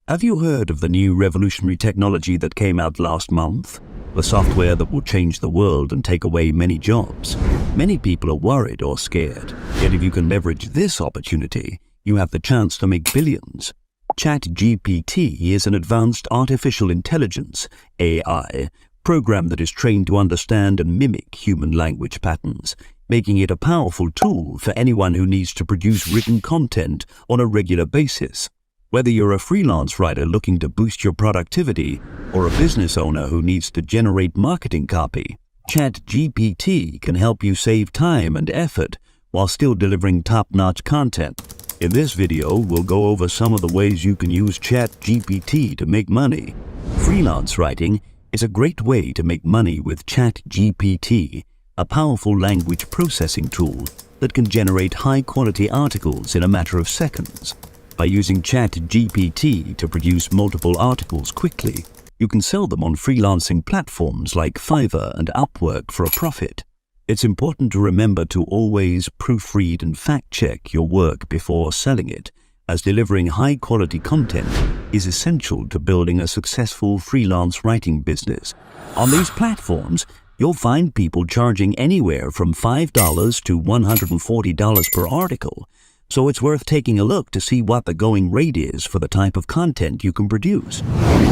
Have you heard of the new revolutionary technology that came out last month? The software that will change the world and take away many jobs. Many people are worried or scared, yet if you can leverage this opportunity, you have the chance to make billions. ChatGPT is an advanced artificial intelligence, AI, program that is trained to understand and mimic human language patterns, making it a powerful tool for anyone who needs to produce written content on a regular basis. Whether you're a freelance writer looking to boost your productivity or a business owner who needs to generate marketing copy, ChatGPT can help you save time and effort while still delivering top-notch content. In this video, we'll go over some of the ways you can use ChatGPT to make money. Freelance writing is a great way to make money with ChatGPT, a powerful language processing tool that can generate high-quality articles in a matter of seconds. By using ChatGPT to produce multiple articles quickly, you can sell them on freelancing platforms like Fiverr and Upwork for a profit. It's important to remember to always proofread and fact-check your work before selling it, as delivering high-quality content is essential to building a successful freelance writing business. On these platforms, you'll find people charging anywhere from $5 to $140 per article, so it's worth taking a look to see what the going rate is for the type of content you can produce.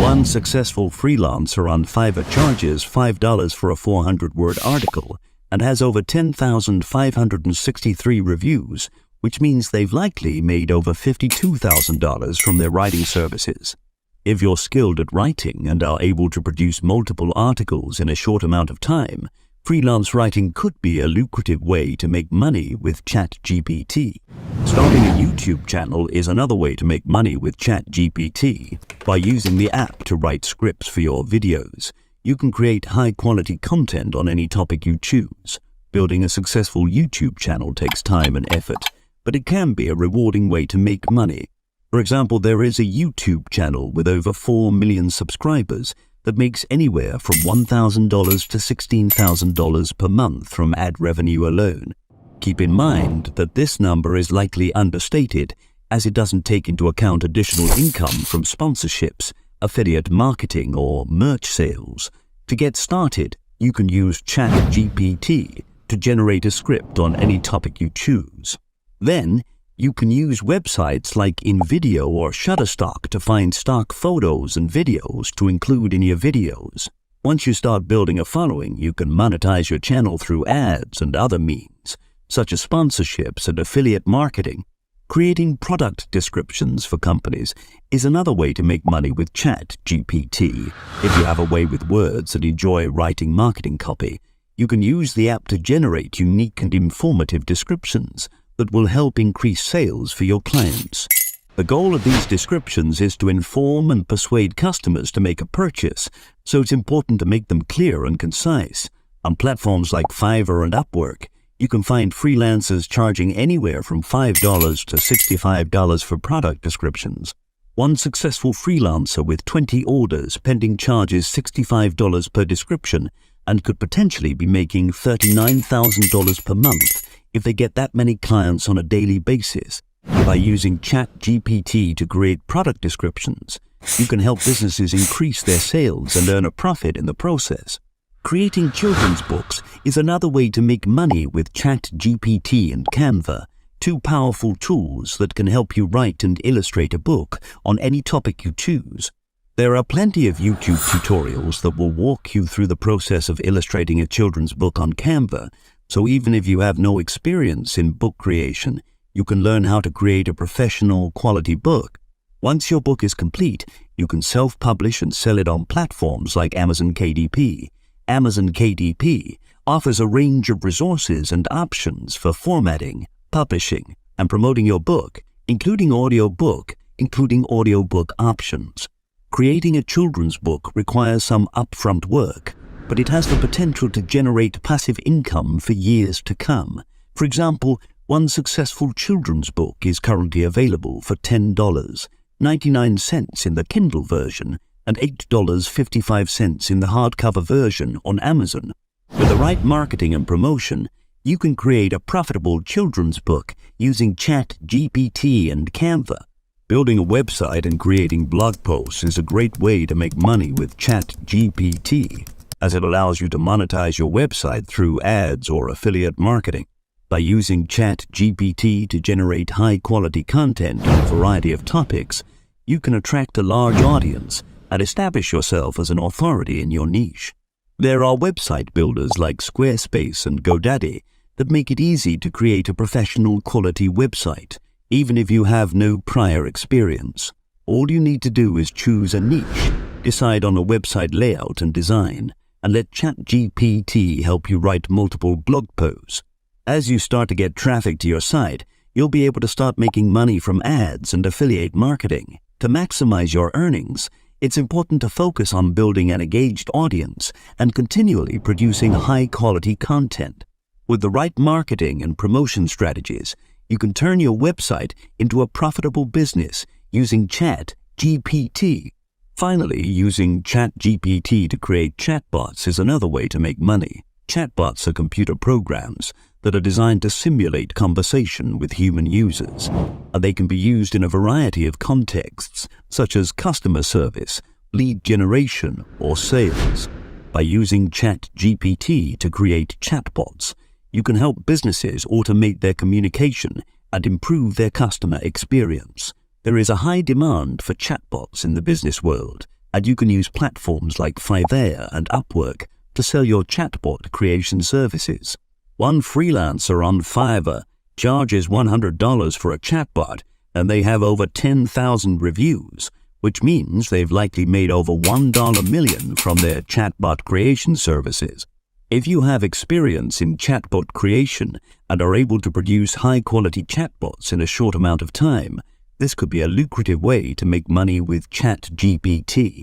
One successful freelancer on Fiverr charges $5 for a 400-word article and has over 10,563 reviews, which means they've likely made over $52,000 from their writing services. If you're skilled at writing and are able to produce multiple articles in a short amount of time, freelance writing could be a lucrative way to make money with ChatGPT. Starting a YouTube channel is another way to make money with ChatGPT. By using the app to write scripts for your videos, you can create high-quality content on any topic you choose. Building a successful YouTube channel takes time and effort, but it can be a rewarding way to make money. For example, there is a YouTube channel with over 4 million subscribers that makes anywhere from $1,000 to $16,000 per month from ad revenue alone. Keep in mind that this number is likely understated, as it doesn't take into account additional income from sponsorships, affiliate marketing, or merch sales. To get started, you can use ChatGPT to generate a script on any topic you choose. Then, you can use websites like InVideo or Shutterstock to find stock photos and videos to include in your videos. Once you start building a following, you can monetize your channel through ads and other means, such as sponsorships and affiliate marketing. Creating product descriptions for companies is another way to make money with ChatGPT. If you have a way with words and enjoy writing marketing copy, you can use the app to generate unique and informative descriptions that will help increase sales for your clients. The goal of these descriptions is to inform and persuade customers to make a purchase, so it's important to make them clear and concise. On platforms like Fiverr and Upwork, you can find freelancers charging anywhere from $5 to $65 for product descriptions. One successful freelancer with 20 orders pending charges $65 per description and could potentially be making $39,000 per month if they get that many clients on a daily basis. By using ChatGPT to create product descriptions, you can help businesses increase their sales and earn a profit in the process. Creating children's books is another way to make money with ChatGPT and Canva, two powerful tools that can help you write and illustrate a book on any topic you choose. There are plenty of YouTube tutorials that will walk you through the process of illustrating a children's book on Canva, so even if you have no experience in book creation, you can learn how to create a professional, quality book. Once your book is complete, you can self-publish and sell it on platforms like Amazon KDP. Amazon KDP offers a range of resources and options for formatting, publishing, and promoting your book, including audiobook options. Creating a children's book requires some upfront work, but it has the potential to generate passive income for years to come. For example, one successful children's book is currently available for $10.99 in the Kindle version and $8.55 in the hardcover version on Amazon. With the right marketing and promotion, you can create a profitable children's book using ChatGPT and Canva. Building a website and creating blog posts is a great way to make money with ChatGPT, as it allows you to monetize your website through ads or affiliate marketing. By using ChatGPT to generate high-quality content on a variety of topics, you can attract a large audience and establish yourself as an authority in your niche. There are website builders like Squarespace and GoDaddy that make it easy to create a professional quality website, even if you have no prior experience. All you need to do is choose a niche, decide on a website layout and design, and let ChatGPT help you write multiple blog posts. As you start to get traffic to your site, you'll be able to start making money from ads and affiliate marketing. To maximize your earnings, it's important to focus on building an engaged audience and continually producing high-quality content. With the right marketing and promotion strategies, you can turn your website into a profitable business using ChatGPT. Finally, using ChatGPT to create chatbots is another way to make money. Chatbots are computer programs that are designed to simulate conversation with human users, and they can be used in a variety of contexts, such as customer service, lead generation, or sales. By using ChatGPT to create chatbots, you can help businesses automate their communication and improve their customer experience. There is a high demand for chatbots in the business world, and you can use platforms like Fiverr and Upwork to sell your chatbot creation services. One freelancer on Fiverr charges $100 for a chatbot, and they have over 10,000 reviews, which means they've likely made over $1 million from their chatbot creation services. If you have experience in chatbot creation and are able to produce high-quality chatbots in a short amount of time, this could be a lucrative way to make money with ChatGPT.